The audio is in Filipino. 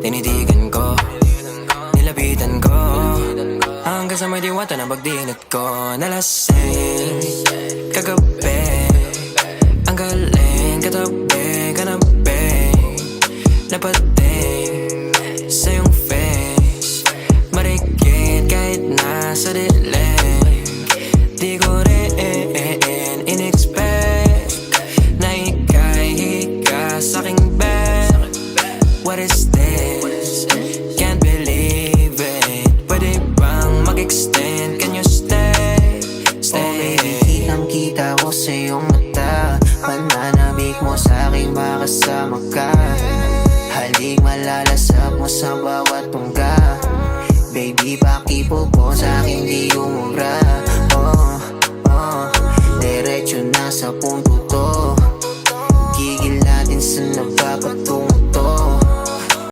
Tinitigan ko, nilapitan ko, hanggang sa may diwata na pagdinat ko. Nalasing kagabi, ang galing katabi, kanabi, napating sa iyong face. Marikit kahit nasa dilim, di ko rin in-expect na ika'y higa sa'king bed. What is this? Can't believe it. Pwede bang mag-extend? Can you stay? Stay. Oh baby, kitang-kita ko sa iyong mata. Pananabik mo sa'king makasama ka. Halik malalasap mo sa bawat tungga. Baby, pakipo po sa'king di umubra. Diretso na sa punto to. Gigil natin sa